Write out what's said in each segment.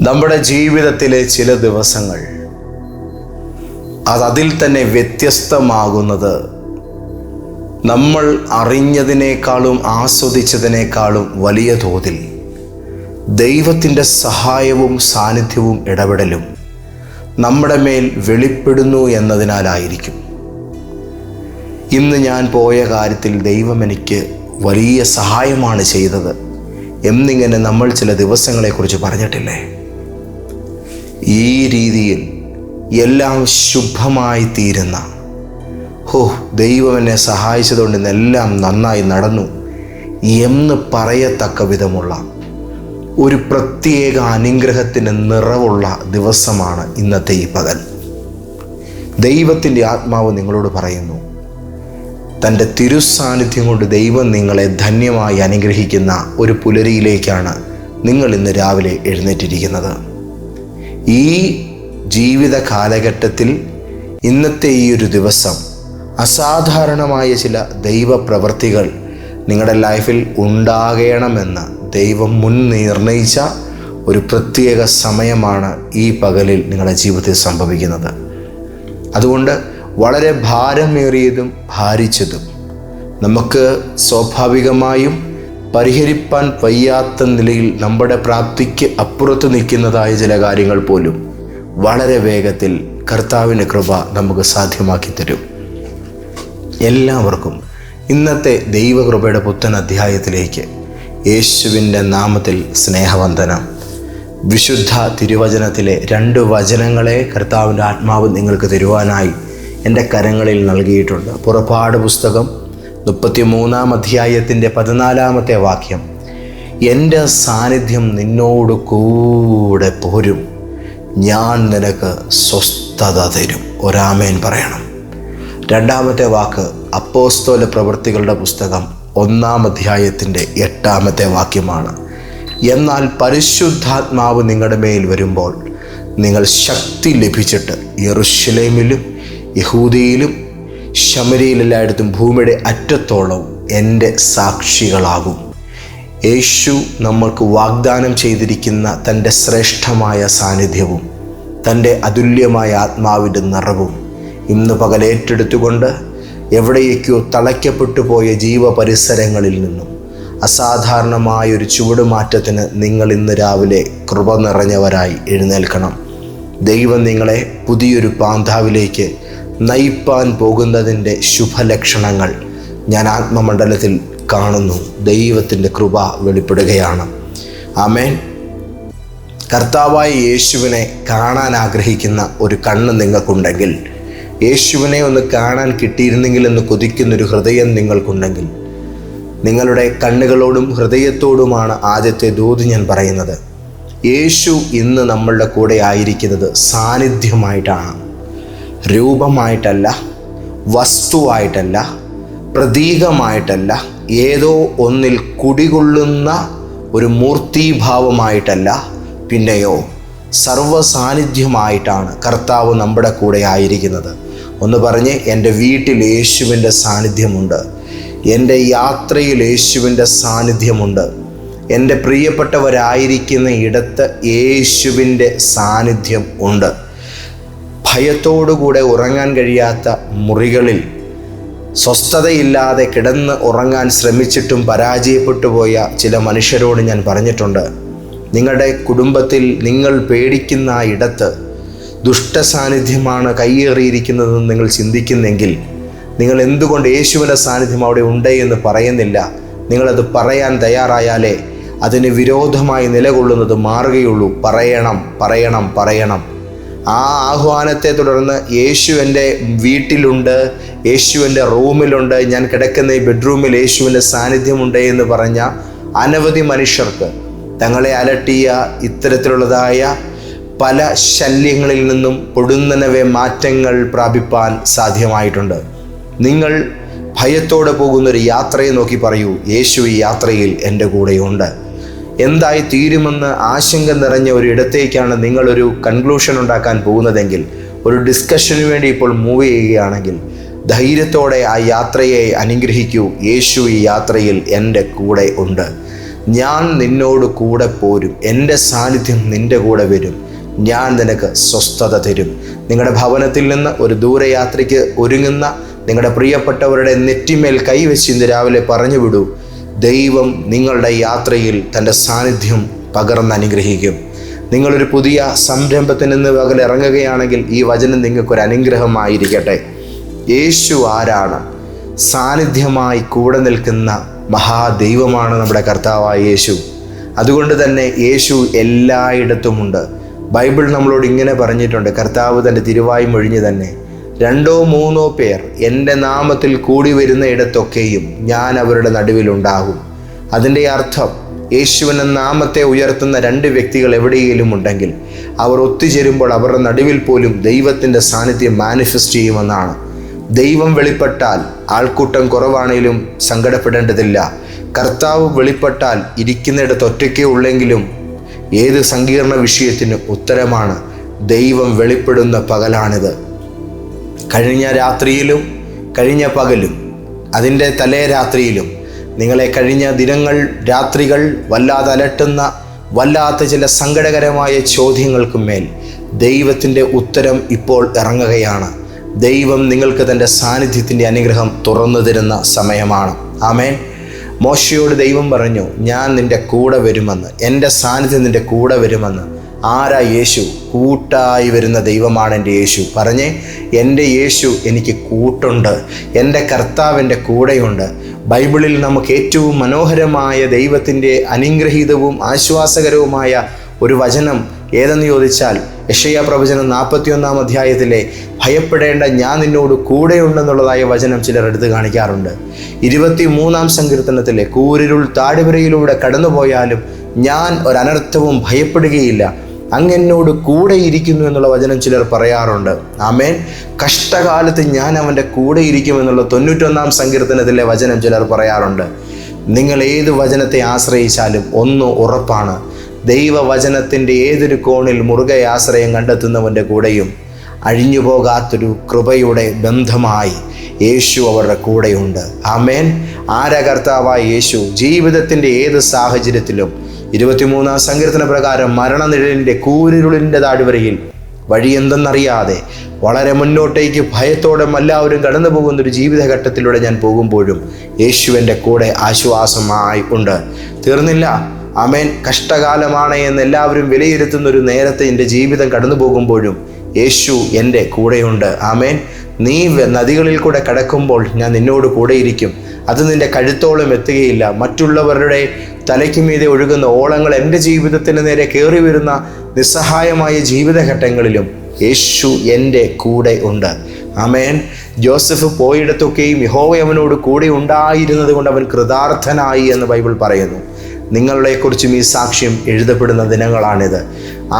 നമ്മുടെ ജീവിതത്തിലെ ചില ദിവസങ്ങൾ അതിൽ തന്നെ വ്യത്യസ്തമാകുന്നത് നമ്മൾ അറിഞ്ഞതിനേക്കാളും ആസ്വദിച്ചതിനേക്കാളും വലിയ തോതിൽ ദൈവത്തിൻ്റെ സഹായവും സാന്നിധ്യവും ഇടപെടലും നമ്മുടെ മേൽ വെളിപ്പെടുന്നു എന്നതിനാലായിരിക്കും. ഇന്ന് ഞാൻ പോയ കാര്യത്തിൽ ദൈവം എനിക്ക് വലിയ സഹായമാണ് ചെയ്തത് എന്നിങ്ങനെ നമ്മൾ ചില ദിവസങ്ങളെക്കുറിച്ച് പറഞ്ഞിട്ടില്ലേ? ഈ രീതിയിൽ എല്ലാം ശുഭമായി തീരുന്ന, ദൈവം എന്നെ സഹായിച്ചതുകൊണ്ട് ഇന്നെല്ലാം നന്നായി നടന്നു എന്ന് പറയത്തക്ക വിധമുള്ള ഒരു പ്രത്യേക അനുഗ്രഹത്തിന് നിറവുള്ള ദിവസമാണ് ഇന്നത്തെ ഈ പകൽ. ദൈവത്തിൻ്റെ ആത്മാവ് നിങ്ങളോട് പറയുന്നു, തൻ്റെ തിരുസാന്നിധ്യം കൊണ്ട് ദൈവം നിങ്ങളെ ധന്യമായി അനുഗ്രഹിക്കുന്ന ഒരു പുലരിയിലേക്കാണ് നിങ്ങൾ ഇന്ന് രാവിലെ എഴുന്നേറ്റിരിക്കുന്നത്. ഈ ജീവിത കാലഘട്ടത്തിൽ ഇന്നത്തെ ഈ ഒരു ദിവസം അസാധാരണമായ ചില ദൈവപ്രവൃത്തികൾ നിങ്ങളുടെ ലൈഫിൽ ഉണ്ടാകണമെന്ന് ദൈവം മുൻ നിർണയിച്ച ഒരു പ്രത്യേക സമയമാണ് ഈ പകലിൽ നിങ്ങളുടെ ജീവിതത്തിൽ സംഭവിക്കുന്നത്. അതുകൊണ്ട് വളരെ ഭാരമേറിയതും ഭാരിച്ചതും നമുക്ക് സ്വാഭാവികമായും പരിഹരിപ്പാൻ വയ്യാത്ത നിലയിൽ നമ്മുടെ പ്രാപ്തിക്ക് അപ്പുറത്ത് നിൽക്കുന്നതായ ചില കാര്യങ്ങൾ പോലും വളരെ വേഗത്തിൽ കർത്താവിൻ്റെ കൃപ നമുക്ക് സാധ്യമാക്കി തരും. എല്ലാവർക്കും ഇന്നത്തെ ദൈവകൃപയുടെ പുത്തൻ അധ്യായത്തിലേക്ക് യേശുവിൻ്റെ നാമത്തിൽ സ്നേഹവന്ദനം. വിശുദ്ധ തിരുവചനത്തിലെ 2 വചനങ്ങളെ കർത്താവിൻ്റെ ആത്മാവ് നിങ്ങൾക്ക് തരുവാനായി എൻ്റെ കരങ്ങളിൽ നൽകിയിട്ടുണ്ട്. പുറപ്പാട് പുസ്തകം 33-ാം അധ്യായത്തിൻ്റെ 14-ാമത്തെ വാക്യം, എൻ്റെ സാന്നിധ്യം നിന്നോട് കൂടെ പോരും, ഞാൻ നിനക്ക് സ്വസ്ഥത തരും. ഒരാമേൻ പറയണം. 2-ാമത്തെ വാക്ക് അപ്പോസ്തല പ്രവൃത്തികളുടെ പുസ്തകം 1-ാം അധ്യായത്തിൻ്റെ 8-ാമത്തെ വാക്യമാണ്. എന്നാൽ പരിശുദ്ധാത്മാവ് നിങ്ങളുടെ മേൽ വരുമ്പോൾ നിങ്ങൾ ശക്തി ലഭിച്ചിട്ട് യെരൂശലേമിലും യഹൂദയിലും ശമര്യയിലും എല്ലായിടത്തും ഭൂമിയുടെ അറ്റത്തോളം എൻ്റെ സാക്ഷികളാകും. യേശു നമ്മൾക്ക് വാഗ്ദാനം ചെയ്തിരിക്കുന്ന തൻ്റെ ശ്രേഷ്ഠമായ സാന്നിധ്യവും തൻ്റെ അതുല്യമായ ആത്മാവിൻ്റെ നിറവും ഇന്ന് പകൽ ഏറ്റെടുത്തുകൊണ്ട് എവിടേക്കോ തളയ്ക്കപ്പെട്ടു പോയ ജീവപരിസരങ്ങളിൽ നിന്നും അസാധാരണമായൊരു ചുവടുമാറ്റത്തിന് നിങ്ങൾ ഇന്ന് രാവിലെ കൃപ നിറഞ്ഞവരായി എഴുന്നേൽക്കണം. ദൈവം നിങ്ങളെ പുതിയൊരു പാന്താവിലേക്ക് നയിപ്പാൻ പോകുന്നതിൻ്റെ ശുഭലക്ഷണങ്ങൾ ഞാൻ ആത്മമണ്ഡലത്തിൽ കാണുന്നു. ദൈവത്തിൻ്റെ കൃപ വെളിപ്പെടുകയാണ്. ആമേൻ. കർത്താവായ യേശുവിനെ കാണാൻ ആഗ്രഹിക്കുന്ന ഒരു കണ്ണ് നിങ്ങൾക്കുണ്ടെങ്കിൽ, യേശുവിനെ ഒന്ന് കാണാൻ കിട്ടിയിരുന്നെങ്കിൽ എന്ന് കൊതിക്കുന്നൊരു ഹൃദയം നിങ്ങൾക്കുണ്ടെങ്കിൽ, നിങ്ങളുടെ കണ്ണുകളോടും ഹൃദയത്തോടുമാണ് ആദ്യത്തെ ദൂത് ഞാൻ പറയുന്നത്. യേശു ഇന്ന് നമ്മളുടെ കൂടെ ആയിരിക്കുന്നത് സാന്നിധ്യമായിട്ടാണ്, രൂപമായിട്ടല്ല, വസ്തുവായിട്ടല്ല, പ്രതീകമായിട്ടല്ല, ഏതോ ഒന്നിൽ കുടികൊള്ളുന്ന ഒരു മൂർത്തീഭാവമായിട്ടല്ല, പിന്നെയോ സർവ്വസാന്നിധ്യമായിട്ടാണ് കർത്താവ് നമ്മുടെ കൂടെ ആയിരിക്കുന്നത്. ഒന്ന് പറഞ്ഞ്, എൻ്റെ വീട്ടിൽ യേശുവിൻ്റെ സാന്നിധ്യമുണ്ട്, എൻ്റെ യാത്രയിൽ യേശുവിൻ്റെ സാന്നിധ്യമുണ്ട്, എൻ്റെ പ്രിയപ്പെട്ടവരായിരിക്കുന്ന ഇടത്ത് യേശുവിൻ്റെ സാന്നിധ്യം ഉണ്ട്. ഭയത്തോടുകൂടെ ഉറങ്ങാൻ കഴിയാത്ത മുറികളിൽ സ്വസ്ഥതയില്ലാതെ കിടന്ന് ഉറങ്ങാൻ ശ്രമിച്ചിട്ടും പരാജയപ്പെട്ടു പോയ ചില മനുഷ്യരോട് ഞാൻ പറഞ്ഞിട്ടുണ്ട്, നിങ്ങളുടെ കുടുംബത്തിൽ നിങ്ങൾ പേടിക്കുന്ന ആ ഇടത്ത് ദുഷ്ടസാന്നിധ്യമാണ് കയ്യേറിയിരിക്കുന്നതെന്ന് നിങ്ങൾ ചിന്തിക്കുന്നെങ്കിൽ, നിങ്ങൾ എന്തുകൊണ്ട് യേശുവിൻ്റെ സാന്നിധ്യം അവിടെ ഉണ്ട് എന്ന് പറയുന്നില്ല? നിങ്ങളത് പറയാൻ തയ്യാറായാലേ അതിന് വിരോധമായി നിലകൊള്ളുന്നത് മാറുകയുള്ളൂ. പറയണം, പറയണം, പറയണം. ആ ആഹ്വാനത്തെ തുടർന്ന് യേശു എൻ്റെ വീട്ടിലുണ്ട്, യേശു എൻ്റെ റൂമിലുണ്ട്, ഞാൻ കിടക്കുന്ന ഈ ബെഡ്റൂമിൽ യേശുവിൻ്റെ സാന്നിധ്യമുണ്ട് എന്ന് പറഞ്ഞ അനവധി മനുഷ്യർക്ക് തങ്ങളെ അലട്ടിയ ഇത്തരത്തിലുള്ളതായ പല ശല്യങ്ങളിൽ നിന്നും പൊടുന്നനവെ മാറ്റങ്ങൾ പ്രാപിപ്പാൻ സാധ്യമായിട്ടുണ്ട്. നിങ്ങൾ ഭയത്തോടെ പോകുന്നൊരു യാത്രയെ നോക്കി പറയൂ, യേശു ഈ യാത്രയിൽ എൻ്റെ കൂടെയുണ്ട്. എന്തായി തീരുമെന്ന് ആശങ്ക നിറഞ്ഞ ഒരു ഇടത്തേക്കാണ് നിങ്ങളൊരു കൺക്ലൂഷൻ ഉണ്ടാക്കാൻ പോകുന്നതെങ്കിൽ, ഒരു ഡിസ്കഷന് വേണ്ടി ഇപ്പോൾ മൂവ് ചെയ്യുകയാണെങ്കിൽ, ധൈര്യത്തോടെ ആ യാത്രയെ അനുഗ്രഹിക്കൂ. യേശു ഈ യാത്രയിൽ എൻ്റെ കൂടെ ഉണ്ട്. ഞാൻ നിന്നോട് കൂടെ പോരും, എൻ്റെ സാന്നിധ്യം നിൻ്റെ കൂടെ വരും, ഞാൻ നിനക്ക് സ്വസ്ഥത തരും. നിങ്ങളുടെ ഭവനത്തിൽ നിന്ന് ഒരു ദൂരയാത്രയ്ക്ക് ഒരുങ്ങുന്ന നിങ്ങളുടെ പ്രിയപ്പെട്ടവരുടെ നെറ്റിമേൽ കൈവച്ച് ഇന്ന് രാവിലെ പറഞ്ഞു വിടൂ. ദൈവം നിങ്ങളുടെ യാത്രയിൽ തൻ്റെ സാന്നിധ്യം പകർന്ന് അനുഗ്രഹിക്കും. നിങ്ങളൊരു പുതിയ സംരംഭത്തിൽ നിന്ന് പകൽ ഇറങ്ങുകയാണെങ്കിൽ ഈ വചനം നിങ്ങൾക്കൊരു അനുഗ്രഹമായിരിക്കട്ടെ. യേശു ആരാണ്? സാന്നിധ്യമായി കൂടെ നിൽക്കുന്ന മഹാദൈവമാണ് നമ്മുടെ കർത്താവായ യേശു. അതുകൊണ്ട് തന്നെ യേശു എല്ലായിടത്തുമുണ്ട്. ബൈബിൾ നമ്മളോട് ഇങ്ങനെ പറഞ്ഞിട്ടുണ്ട്, കർത്താവ് തൻ്റെ തിരുവായ് മൊഴിഞ്ഞ് തന്നെ, 2 or 3 പേർ എൻ്റെ നാമത്തിൽ കൂടി വരുന്ന ഇടത്തൊക്കെയും ഞാൻ അവരുടെ നടുവിലുണ്ടാകും. അതിൻ്റെ അർത്ഥം യേശുവിൻ്റെ നാമത്തെ ഉയർത്തുന്ന 2 വ്യക്തികൾ എവിടെയെങ്കിലും ഉണ്ടെങ്കിൽ അവർ ഒത്തുചേരുമ്പോൾ അവരുടെ നടുവിൽ പോലും ദൈവത്തിൻ്റെ സാന്നിധ്യം മാനിഫെസ്റ്റ് ചെയ്യുമെന്നാണ്. ദൈവം വെളിപ്പെട്ടാൽ ആൾക്കൂട്ടം കുറവാണെങ്കിലും സങ്കടപ്പെടേണ്ടതില്ല. കർത്താവ് വെളിപ്പെട്ടാൽ ഇരിക്കുന്നിടത്ത് ഒറ്റയ്ക്കേ ഉള്ളെങ്കിലും ഏത് സങ്കീർണ വിഷയത്തിനും ഉത്തരമാണ്. ദൈവം വെളിപ്പെടുന്ന പകലാണിത്. കഴിഞ്ഞ രാത്രിയിലും കഴിഞ്ഞ പകലും അതിൻ്റെ തലേ രാത്രിയിലും നിങ്ങളെ കഴിഞ്ഞ ദിനങ്ങൾ രാത്രികൾ വല്ലാതെ അലട്ടുന്ന വല്ലാത്ത ചില സങ്കടകരമായ ചോദ്യങ്ങൾക്കും മേൽ ദൈവത്തിൻ്റെ ഉത്തരം ഇപ്പോൾ ഇറങ്ങുകയാണ്. ദൈവം നിങ്ങൾക്ക് തൻ്റെ സാന്നിധ്യത്തിൻ്റെ അനുഗ്രഹം തുറന്നു തരുന്ന സമയമാണ്. ആമേൻ. മോശയോട് ദൈവം പറഞ്ഞു, ഞാൻ നിൻ്റെ കൂടെ വരുമെന്ന്, എൻ്റെ സാന്നിധ്യം നിൻ്റെ കൂടെ വരുമെന്ന്. ആരാ യേശു? കൂട്ടായി വരുന്ന ദൈവമാണ് എൻ്റെ യേശു. പറഞ്ഞേ, എൻ്റെ യേശു എനിക്ക് കൂട്ടുണ്ട്, എൻ്റെ കർത്താവ് എൻ്റെ കൂടെയുണ്ട്. ബൈബിളിൽ നമുക്ക് ഏറ്റവും മനോഹരമായ ദൈവത്തിൻ്റെ അനുഗ്രഹീതവും ആശ്വാസകരവുമായ ഒരു വചനം ഏതെന്ന് ചോദിച്ചാൽ യെശയ്യാ പ്രവചനം 41 അധ്യായത്തിലെ ഭയപ്പെടേണ്ട ഞാൻ നിന്നോട് കൂടെയുണ്ടെന്നുള്ളതായ വചനം ചിലർ എടുത്ത് കാണിക്കാറുണ്ട്. 23 സങ്കീർത്തനത്തിലെ കൂരിരുൾ താഴ്വരയിലൂടെ കടന്നുപോയാലും ഞാൻ ഒരനർത്ഥവും ഭയപ്പെടുകയില്ല, അങ്ങെന്നോട് കൂടെ ഇരിക്കുന്നു എന്നുള്ള വചനം ചിലർ പറയാറുണ്ട്. ആമേൻ. കഷ്ടകാലത്ത് ഞാൻ അവൻ്റെ കൂടെ ഇരിക്കുമെന്നുള്ള 91 സങ്കീർത്തനത്തിലെ വചനം ചിലർ പറയാറുണ്ട്. നിങ്ങൾ ഏത് വചനത്തെ ആശ്രയിച്ചാലും ഒന്ന് ഉറപ്പാണ്, ദൈവവചനത്തിൻ്റെ ഏതൊരു കോണിൽ മുറുകെ ആശ്രയം കണ്ടെത്തുന്നവൻ്റെ കൂടെയും അഴിഞ്ഞു പോകാത്തൊരു കൃപയുടെ ബന്ധമായി യേശു അവരുടെ കൂടെയുണ്ട്. ആമേൻ. ആരാ കർത്താവായ യേശു? ജീവിതത്തിൻ്റെ ഏത് സാഹചര്യത്തിലും 23 സങ്കീർത്തന പ്രകാരം മരണനിഴലിൻ്റെ കൂരിരുളിൻ്റെ താഴ്വരയിൽ വഴിയെന്തെന്നറിയാതെ വളരെ മുന്നോട്ടേക്ക് ഭയത്തോടെ എല്ലാവരും കടന്നു പോകുന്നൊരു ജീവിതഘട്ടത്തിലൂടെ ഞാൻ പോകുമ്പോഴും യേശു എൻ്റെ കൂടെ ആശ്വാസമായി ഉണ്ട്. തീർന്നില്ല. ആമേൻ. കഷ്ടകാലമാണ് എന്ന് എല്ലാവരും വിലയിരുത്തുന്നൊരു നേരത്തെ എൻ്റെ ജീവിതം കടന്നു പോകുമ്പോഴും യേശു എൻ്റെ കൂടെയുണ്ട്. ആമേൻ. നീ നദികളിൽ കൂടെ കടക്കുമ്പോൾ ഞാൻ നിന്നോട് കൂടെയിരിക്കും, അത് നിൻ്റെ കഴുത്തോളം എത്തുകയില്ല. മറ്റുള്ളവരുടെ തലയ്ക്ക് മീതെ ഒഴുകുന്ന ഓളങ്ങൾ എൻ്റെ ജീവിതത്തിന് നേരെ കയറി വരുന്ന നിസ്സഹായമായ ജീവിതഘട്ടങ്ങളിലും യേശു എൻ്റെ കൂടെ ഉണ്ട്. ആമേൻ. ജോസഫ് പോയിടത്തൊക്കെയും യഹോവ അവനോട് കൂടെ ഉണ്ടായിരുന്നത് കൊണ്ട് അവൻ കൃതാർത്ഥനായി എന്ന് ബൈബിൾ പറയുന്നു. നിങ്ങളെക്കുറിച്ചും ഈ സാക്ഷ്യം എഴുതപ്പെടുന്ന ദിനങ്ങളാണിത്.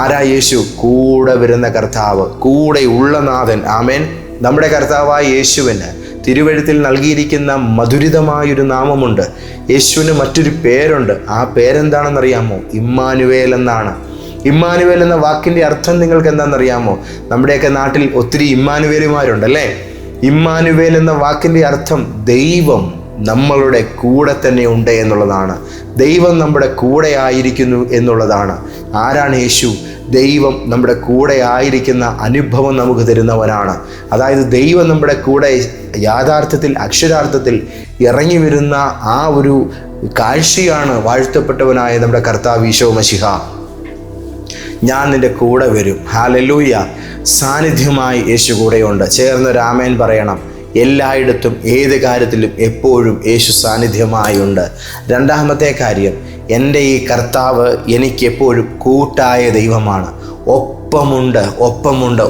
ആരാ യേശു? കൂടെ വരുന്ന കർത്താവ്, കൂടെ ഉള്ള നാഥൻ. ആമേൻ. നമ്മുടെ കർത്താവായ യേശുവിന് തിരുവെഴുത്തിൽ നൽകിയിരിക്കുന്ന മധുരിതമായൊരു നാമമുണ്ട്. യേശുവിന് മറ്റൊരു പേരുണ്ട്. ആ പേരെന്താണെന്നറിയാമോ? ഇമ്മാനുവേൽ എന്നാണ്. ഇമ്മാനുവേൽ എന്ന വാക്കിൻ്റെ അർത്ഥം നിങ്ങൾക്ക് എന്താണെന്നറിയാമോ? നമ്മുടെയൊക്കെ നാട്ടിൽ ഒത്തിരി ഇമ്മാനുവേലുമാരുണ്ടല്ലേ. ഇമ്മാനുവേൽ എന്ന വാക്കിൻ്റെ അർത്ഥം ദൈവം നമ്മളുടെ കൂടെ തന്നെ ഉണ്ട് എന്നുള്ളതാണ്. ദൈവം നമ്മുടെ കൂടെ ആയിരിക്കുന്നു എന്നുള്ളതാണ്. ആരാണ് യേശു? ദൈവം നമ്മുടെ കൂടെ ആയിരിക്കുന്ന അനുഭവം നമുക്ക് തരുന്നവനാണ്. അതായത് ദൈവം നമ്മുടെ കൂടെ യാഥാർത്ഥ്യത്തിൽ അക്ഷരാർത്ഥത്തിൽ ഇറങ്ങി വരുന്ന ആ ഒരു കാഴ്ചയാണ് വാഴ്ത്തപ്പെട്ടവനായ നമ്മുടെ കർത്താവ് ഈശോ മശിഹ. ഞാൻ നിൻ്റെ കൂടെ വരും. ഹല്ലേലൂയ. സാന്നിധ്യമായി യേശു കൂടെയുണ്ട്. ചേർന്നൊരു ആമേൻ പറയണം. എല്ലായിടത്തും ഏത് കാര്യത്തിലും എപ്പോഴും യേശു സാന്നിധ്യമായുണ്ട്. രണ്ടാമത്തെ കാര്യം, എൻ്റെ ഈ കർത്താവ് എനിക്ക് എപ്പോഴും കൂട്ടായ ദൈവമാണ്. ഒപ്പമുണ്ട്.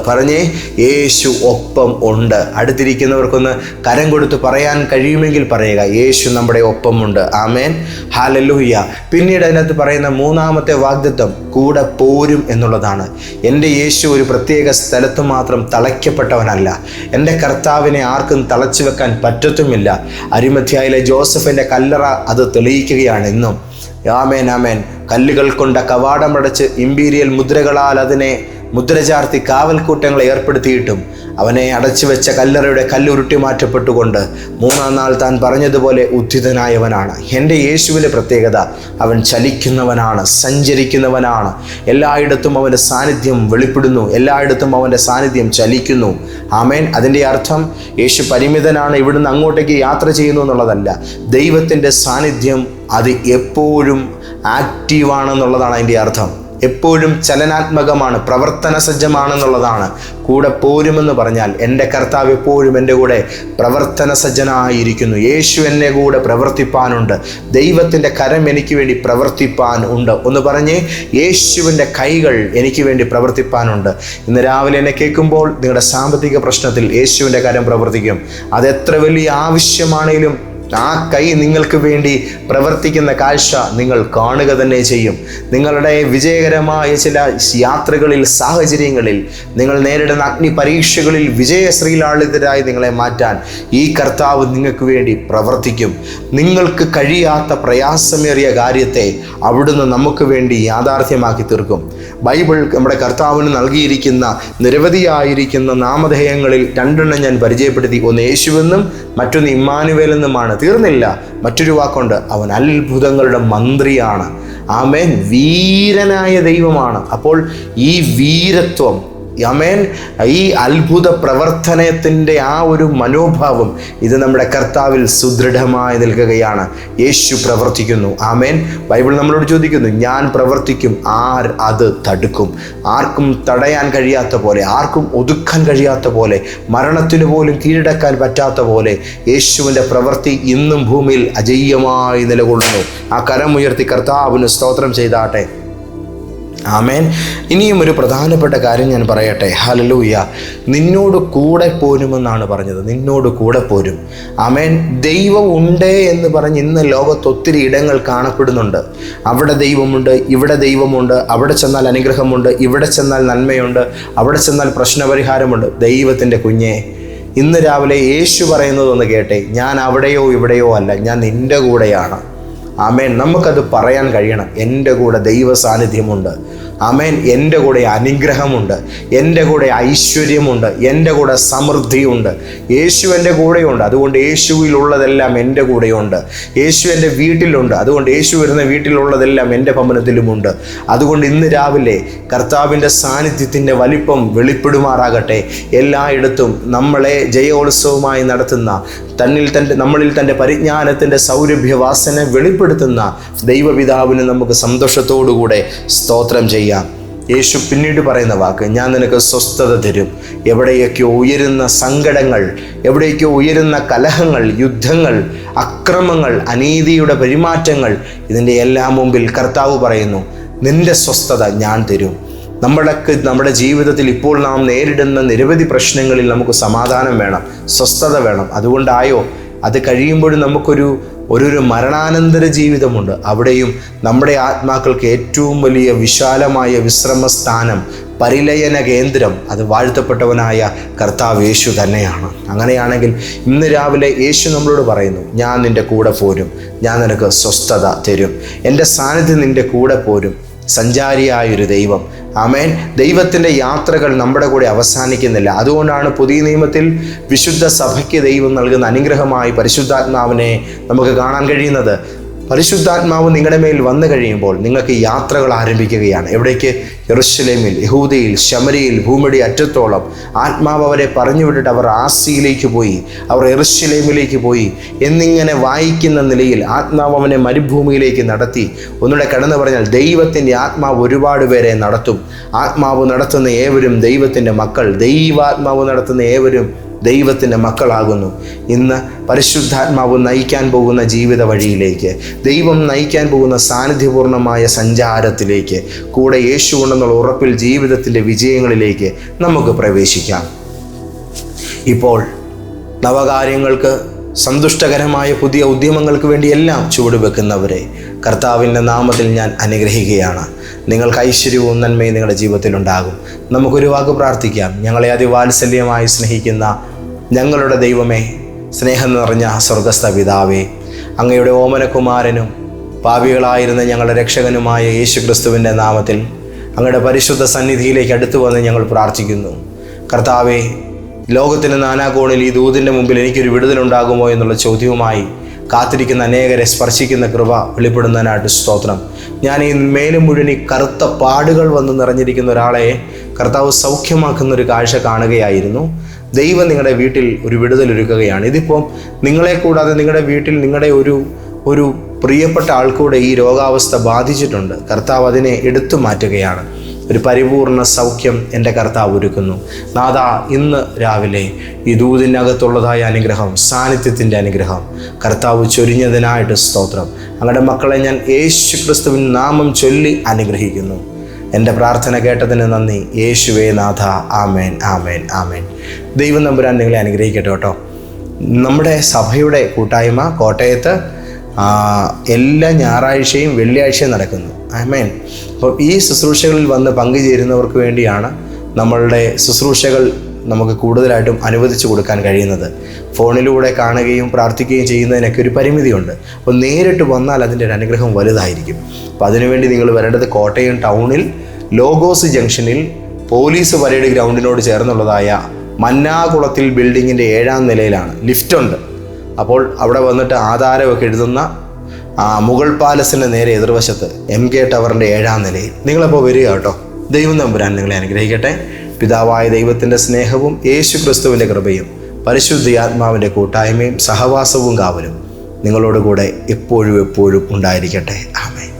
പറഞ്ഞേ, യേശു ഒപ്പം ഉണ്ട്. അടുത്തിരിക്കുന്നവർക്കൊന്ന് കരം കൊടുത്ത് പറയാൻ കഴിയുമെങ്കിൽ പറയുക, യേശു നമ്മുടെ ഒപ്പമുണ്ട്. ആമേൻ. ഹല്ലേലൂയ. പിന്നീട് അതിനകത്ത് പറയുന്ന മൂന്നാമത്തെ വാഗ്ദത്തം കൂടെ പോരും എന്നുള്ളതാണ്. എൻ്റെ യേശു ഒരു പ്രത്യേക സ്ഥലത്ത് മാത്രം തളയ്ക്കപ്പെട്ടവനല്ല. എൻ്റെ കർത്താവിനെ ആർക്കും തളച്ചു വെക്കാൻ പറ്റത്തുമില്ല. അരിമത്ഥ്യയിലെ ജോസഫിൻ്റെ കല്ലറ അത് തെളിയിക്കുകയാണ് ഇന്നും. ആമേൻ, ആമേൻ. കല്ലുകൾ കൊണ്ട് കവാടമടച്ച് ഇമ്പീരിയൽ മുദ്രകളാൽ അതിനെ മുദ്ര ചാർത്തി കാവൽക്കൂട്ടങ്ങളെ ഏർപ്പെടുത്തിയിട്ടും അവനെ അടച്ചു വെച്ച കല്ലറയുടെ കല്ലുരുട്ടി മാറ്റപ്പെട്ടുകൊണ്ട് മൂന്നാം നാൾ താൻ പറഞ്ഞതുപോലെ ഉദ്ധിതനായവനാണ്. എൻ്റെ യേശുവിൻ്റെ പ്രത്യേകത, അവൻ ചലിക്കുന്നവനാണ്, സഞ്ചരിക്കുന്നവനാണ്. എല്ലായിടത്തും അവൻ്റെ സാന്നിധ്യം വെളിപ്പെടുന്നു, എല്ലായിടത്തും അവൻ്റെ സാന്നിധ്യം ചലിക്കുന്നു. ആമേൻ. അതിൻ്റെ അർത്ഥം യേശു പരിമിതനാണ്, ഇവിടുന്ന് അങ്ങോട്ടേക്ക് യാത്ര ചെയ്യുന്നു എന്നുള്ളതല്ല. ദൈവത്തിൻ്റെ സാന്നിധ്യം അത് എപ്പോഴും ആക്റ്റീവാണെന്നുള്ളതാണ് അതിൻ്റെ അർത്ഥം. എപ്പോഴും ചലനാത്മകമാണ്, പ്രവർത്തന സജ്ജമാണെന്നുള്ളതാണ്. കൂടെ പോരുമെന്ന് പറഞ്ഞാൽ എൻ്റെ കർത്താവ് എപ്പോഴും എൻ്റെ കൂടെ പ്രവർത്തന സജ്ജനായിരിക്കുന്നു. യേശു എന്നെ കൂടെ പ്രവർത്തിപ്പാനുണ്ട്. ദൈവത്തിൻ്റെ കരം എനിക്ക് വേണ്ടി പ്രവർത്തിപ്പാൻ ഉണ്ട്. ഒന്ന് പറഞ്ഞ്, യേശുവിൻ്റെ കൈകൾ എനിക്ക് വേണ്ടി പ്രവർത്തിപ്പാനുണ്ട്. ഇന്ന് രാവിലെ എന്നെ കേൾക്കുമ്പോൾ നിങ്ങളുടെ സാമ്പത്തിക പ്രശ്നത്തിൽ യേശുവിൻ്റെ കരം പ്രവർത്തിക്കും. അതെത്ര വലിയ ആവശ്യമാണെങ്കിലും ആ കൈ നിങ്ങൾക്ക് വേണ്ടി പ്രവർത്തിക്കുന്ന കാഴ്ച നിങ്ങൾ കാണുക തന്നെ ചെയ്യും. നിങ്ങളുടെ വിജയകരമായ ചില യാത്രകളിൽ, സാഹചര്യങ്ങളിൽ, നിങ്ങൾ നേരിടുന്ന അഗ്നി പരീക്ഷകളിൽ വിജയശ്രീലാളിതരായി നിങ്ങളെ മാറ്റാൻ ഈ കർത്താവ് നിങ്ങൾക്ക് വേണ്ടി പ്രവർത്തിക്കും. നിങ്ങൾക്ക് കഴിയാത്ത പ്രയാസമേറിയ കാര്യത്തെ അവിടുന്ന് നമുക്ക് വേണ്ടി യാഥാർത്ഥ്യമാക്കി തീർക്കും. ബൈബിൾ നമ്മുടെ കർത്താവിന് നൽകിയിരിക്കുന്ന നിരവധിയായിരിക്കുന്ന നാമധേയങ്ങളിൽ രണ്ടെണ്ണം ഞാൻ പരിചയപ്പെടുത്തി. ഒന്ന് യേശുവെന്നും മറ്റൊന്ന് ഇമ്മാനുവേൽ എന്നുമാണ്. തീർന്നില്ല, മറ്റൊരു വാക്കുണ്ട്, അവൻ അത്ഭുതങ്ങളുടെ മന്ത്രിയാണ്. ആമേൻ. വീരനായ ദൈവമാണ്. അപ്പോൾ ഈ വീരത്വം, ആമേൻ, ഈ അത്ഭുത പ്രവർത്തനത്തിൻ്റെ ആ ഒരു മനോഭാവം ഇത് നമ്മുടെ കർത്താവിൽ സുദൃഢമായി നിൽക്കുകയാണ്. യേശു പ്രവർത്തിക്കുന്നു. ആമേൻ. ബൈബിൾ നമ്മളോട് ചോദിക്കുന്നു, ഞാൻ പ്രവർത്തിക്കും, ആർ അത് തടുക്കും? ആർക്കും തടയാൻ കഴിയാത്ത പോലെ, ആർക്കും ഒതുക്കാൻ കഴിയാത്ത പോലെ, മരണത്തിന് പോലും കീഴടക്കാൻ പറ്റാത്ത പോലെ യേശുവിൻ്റെ പ്രവൃത്തി ഇന്നും ഭൂമിയിൽ അജയ്യമായി നിലകൊള്ളുന്നു. ആ കരമുയർത്തി കർത്താവിന് സ്തോത്രം ചെയ്താട്ടെ. ആമേൻ. ഇനിയും ഒരു പ്രധാനപ്പെട്ട കാര്യം ഞാൻ പറയട്ടെ. ഹല്ലേലൂയ. നിന്നോട് കൂടെ പോരുമെന്നാണ് പറഞ്ഞത്. നിന്നോട് കൂടെ പോരും. ആമേൻ. ദൈവം ഉണ്ട് എന്ന് പറഞ്ഞ് ഇന്ന് ലോകത്ത് ഒത്തിരി ഇടങ്ങൾ കാണപ്പെടുന്നുണ്ട്. അവിടെ ദൈവമുണ്ട്, ഇവിടെ ദൈവമുണ്ട്, അവിടെ ചെന്നാൽ അനുഗ്രഹമുണ്ട്, ഇവിടെ ചെന്നാൽ നന്മയുണ്ട്, അവിടെ ചെന്നാൽ പ്രശ്നപരിഹാരമുണ്ട്. ദൈവത്തിൻ്റെ കുഞ്ഞെ, ഇന്ന് രാവിലെ യേശു പറയുന്നതൊന്ന് കേട്ടെ. ഞാൻ അവിടെയോ ഇവിടെയോ അല്ല, ഞാൻ നിൻ്റെ കൂടെയാണ്. ആമേൻ. നമുക്കത് പറയാൻ കഴിയണം. എൻ്റെ കൂടെ ദൈവ സാന്നിധ്യമുണ്ട്. ആമേൻ. എൻ്റെ കൂടെ അനുഗ്രഹമുണ്ട്, എൻ്റെ കൂടെ ഐശ്വര്യമുണ്ട്, എൻ്റെ കൂടെ സമൃദ്ധിയുണ്ട്. യേശു എൻ്റെ കൂടെയുണ്ട്. അതുകൊണ്ട് യേശുവിലുള്ളതെല്ലാം എൻ്റെ കൂടെയുണ്ട്. യേശു എൻ്റെ വീട്ടിലുണ്ട്. അതുകൊണ്ട് യേശു വരുന്ന വീട്ടിലുള്ളതെല്ലാം എൻ്റെ ഭവനത്തിലുമുണ്ട്. അതുകൊണ്ട് ഇന്ന് രാവിലെ കർത്താവിൻ്റെ സാന്നിധ്യത്തിൻ്റെ വലിപ്പം വെളിപ്പെടുമാറാകട്ടെ. എല്ലായിടത്തും നമ്മളെ ജയോത്സവമായി നടത്തുന്ന, നമ്മളിൽ തൻ്റെ പരിജ്ഞാനത്തിൻ്റെ സൗരഭ്യവാസന വെളിപ്പെടുത്തുന്ന ദൈവപിതാവിന് നമുക്ക് സന്തോഷത്തോടുകൂടെ സ്തോത്രം ചെയ്യാം. യേശു പിന്നീട് പറയുന്ന വാക്ക്, ഞാൻ നിനക്ക് സ്വസ്ഥത തരും. എവിടെയൊക്കെയോ ഉയരുന്ന സങ്കടങ്ങൾ, എവിടെയൊക്കെയോ ഉയരുന്ന കലഹങ്ങൾ, യുദ്ധങ്ങൾ, അക്രമങ്ങൾ, അനീതിയുടെ പെരുമാറ്റങ്ങൾ, ഇതിൻ്റെ എല്ലാം മുമ്പിൽ കർത്താവ് പറയുന്നു, നിൻ്റെ സ്വസ്ഥത ഞാൻ തരും. നമ്മുടെ ജീവിതത്തിൽ ഇപ്പോൾ നാം നേരിടുന്ന നിരവധി പ്രശ്നങ്ങളിൽ നമുക്ക് സമാധാനം വേണം, സ്വസ്ഥത വേണം. അതുകൊണ്ടായോ അത് കഴിയുമ്പോഴും നമുക്കൊരു മരണാനന്തര ജീവിതമുണ്ട്. അവിടെയും നമ്മുടെ ആത്മാക്കൾക്ക് ഏറ്റവും വലിയ വിശാലമായ വിശ്രമസ്ഥാനം, പരിലയന കേന്ദ്രം, അത് വാഴ്ത്തപ്പെട്ടവനായ കർത്താവ് യേശു തന്നെയാണ്. അങ്ങനെയാണെങ്കിൽ ഇന്ന് രാവിലെ യേശു നമ്മളോട് പറയുന്നു, ഞാൻ നിൻ്റെ കൂടെ പോരും, ഞാൻ നിനക്ക് സ്വസ്ഥത തരും, എൻ്റെ സാന്നിധ്യം നിൻ്റെ കൂടെ പോരും. സഞ്ചാരിയായൊരു ദൈവം. ആമേൻ. ദൈവത്തിൻ്റെ യാത്രകൾ നമ്മുടെ കൂടെ അവസാനിക്കുന്നില്ല. അതുകൊണ്ടാണ് പുതിയ നിയമത്തിൽ വിശുദ്ധ സഭയ്ക്ക് ദൈവം നൽകുന്ന അനുഗ്രഹമായി പരിശുദ്ധാത്മാവിനെ നമുക്ക് കാണാൻ കഴിയുന്നത്. പരിശുദ്ധാത്മാവ് നിങ്ങളുടെ മേൽ വന്നു കഴിയുമ്പോൾ നിങ്ങൾക്ക് യാത്രകൾ ആരംഭിക്കുകയാണ്. എവിടേക്ക്? യെരൂശലേമിൽ, യഹൂദയിൽ, ശമരിയിൽ, ഭൂമിയുടെ അറ്റത്തോളം ആത്മാവ് അവരെ പറഞ്ഞു വിട്ടിട്ട് അവർ ആസിയിലേക്ക് പോയി, അവർ യെരൂശലേമിലേക്ക് പോയി എന്നിങ്ങനെ വായിക്കുന്ന നിലയിൽ ആത്മാവ് അവനെ മരുഭൂമിയിലേക്ക് നടത്തി. ഒന്നുകൂടെ കടന്നു പറഞ്ഞാൽ, ദൈവത്തിൻ്റെ ആത്മാവ് ഒരുപാട് പേരെ നടത്തും. ആത്മാവ് നടത്തുന്ന ഏവരും ദൈവത്തിൻ്റെ മക്കൾ, ദൈവാത്മാവ് നടത്തുന്ന ഏവരും ദൈവത്തിൻ്റെ മക്കളാകുന്നു. ഇന്ന് പരിശുദ്ധാത്മാവ് നയിക്കാൻ പോകുന്ന ജീവിത വഴിയിലേക്ക്, ദൈവം നയിക്കാൻ പോകുന്ന സാന്നിധ്യപൂർണമായ സഞ്ചാരത്തിലേക്ക്, കൂടെ യേശു ഉണ്ടെന്നുള്ള ഉറപ്പിൽ ജീവിതത്തിൻ്റെ വിജയങ്ങളിലേക്ക് നമുക്ക് പ്രവേശിക്കാം. ഇപ്പോൾ നവകാര്യങ്ങൾക്ക്, സന്തുഷ്ടകരമായ പുതിയ ഉദ്യമങ്ങൾക്ക് വേണ്ടിയെല്ലാം ചുവടുവെക്കുന്നവരെ കർത്താവിൻ്റെ നാമത്തിൽ ഞാൻ അനുഗ്രഹിക്കുകയാണ്. നിങ്ങൾക്ക് ഐശ്വര്യവും നന്മയും നിങ്ങളുടെ ജീവിതത്തിലുണ്ടാകും. നമുക്കൊരു വാക്ക് പ്രാർത്ഥിക്കാം. ഞങ്ങളെ അതിവാത്സല്യമായി സ്നേഹിക്കുന്ന ഞങ്ങളുടെ ദൈവമേ, സ്നേഹം നിറഞ്ഞ സ്വർഗസ്ഥ പിതാവേ, അങ്ങയുടെ ഓമനകുമാരനും പാപികളായിരുന്ന ഞങ്ങളുടെ രക്ഷകനുമായ യേശു ക്രിസ്തുവിൻ്റെ നാമത്തിൽ അങ്ങയുടെ പരിശുദ്ധ സന്നിധിയിലേക്ക് അടുത്തു വന്ന് ഞങ്ങൾ പ്രാർത്ഥിക്കുന്നു. കർത്താവേ, ലോകത്തിൻ്റെ നാനാകോണിൽ ഈ ദൂതിൻ്റെ മുമ്പിൽ എനിക്കൊരു വിടുതലുണ്ടാകുമോ എന്നുള്ള ചോദ്യവുമായി കാത്തിരിക്കുന്ന അനേകരെ സ്പർശിക്കുന്ന കൃപ വെളിപ്പെടുന്നതിനായിട്ട് സ്തോത്രം. ഞാൻ ഈ മേലും മുഴുവൻ ഈ കറുത്ത പാടുകൾ വന്ന് നിറഞ്ഞിരിക്കുന്ന ഒരാളെ കർത്താവ് സൗഖ്യമാക്കുന്ന ഒരു കാഴ്ച കാണുകയായിരുന്നു. ദൈവം നിങ്ങളുടെ വീട്ടിൽ ഒരു വിടുതലൊരുക്കുകയാണ്. ഇതിപ്പോൾ നിങ്ങളെ കൂടാതെ നിങ്ങളുടെ വീട്ടിൽ നിങ്ങളുടെ ഒരു പ്രിയപ്പെട്ട ആൾക്കൂടെ ഈ രോഗാവസ്ഥ ബാധിച്ചിട്ടുണ്ട്. കർത്താവ് അതിനെ എടുത്തു മാറ്റുകയാണ്. ഒരു പരിപൂർണ സൗഖ്യം എൻ്റെ കർത്താവ് ഒരുക്കുന്നു. നാഥാ, ഇന്ന് രാവിലെ ഈ ദൂതിനകത്തുള്ളതായ അനുഗ്രഹം, സാന്നിധ്യത്തിൻ്റെ അനുഗ്രഹം കർത്താവ് ചൊരിഞ്ഞതിനായിട്ട് സ്തോത്രം. അങ്ങയുടെ മക്കളെ ഞാൻ യേശു ക്രിസ്തുവിൻ നാമം ചൊല്ലി അനുഗ്രഹിക്കുന്നു. എൻ്റെ പ്രാർത്ഥന കേട്ടതിന് നന്ദി. യേശുവേ നാഥ. ആമേൻ, ആമേൻ, ആമേൻ. ദൈവം തമ്പുരാൻ നിങ്ങളെ അനുഗ്രഹിക്കട്ടെ കേട്ടോ. നമ്മുടെ സഭയുടെ കൂട്ടായ്മ കോട്ടയത്ത് എല്ലാ ഞായറാഴ്ചയും വെള്ളിയാഴ്ചയും നടക്കുന്നു. ആമേൻ. അപ്പോൾ ഈ ശുശ്രൂഷകളിൽ വന്ന് പങ്കുചേരുന്നവർക്ക് വേണ്ടിയാണ് നമ്മളുടെ ശുശ്രൂഷകൾ നമുക്ക് കൂടുതലായിട്ടും അനുവദിച്ചു കൊടുക്കാൻ കഴിയുന്നത്. ഫോണിലൂടെ കാണുകയും പ്രാർത്ഥിക്കുകയും ചെയ്യുന്നതിനൊക്കെ ഒരു പരിമിതിയുണ്ട്. അപ്പോൾ നേരിട്ട് വന്നാൽ അതിൻ്റെ ഒരു അനുഗ്രഹം വലുതായിരിക്കും. അപ്പോൾ അതിനുവേണ്ടി നിങ്ങൾ വരേണ്ടത് കോട്ടയം ടൗണിൽ ലോഗോസ് ജംഗ്ഷനിൽ പോലീസ് പരേഡ് ഗ്രൗണ്ടിനോട് ചേർന്നുള്ളതായ മന്നാകുളത്തിൽ ബിൽഡിങ്ങിൻ്റെ 7ാം നിലയിലാണ്. ലിഫ്റ്റുണ്ട്. അപ്പോൾ അവിടെ വന്നിട്ട് ആധാരമൊക്കെ എഴുതുന്ന മുഗൾ പാലസിൻ്റെ നേരെ എതിർവശത്ത് MK ടവറിൻ്റെ 7ാം നിലയിൽ നിങ്ങളപ്പോൾ വരിക കേട്ടോ. ദൈവം തമ്പുരാൻ നിങ്ങളെ അനുഗ്രഹിക്കട്ടെ. പിതാവായ ദൈവത്തിൻ്റെ സ്നേഹവും യേശു ക്രിസ്തുവിൻ്റെ കൃപയും പരിശുദ്ധ ആത്മാവിൻ്റെ കൂട്ടായ്മയും സഹവാസവും കാവലും നിങ്ങളോടുകൂടെ എപ്പോഴും ഉണ്ടായിരിക്കട്ടെ. ആമേൻ.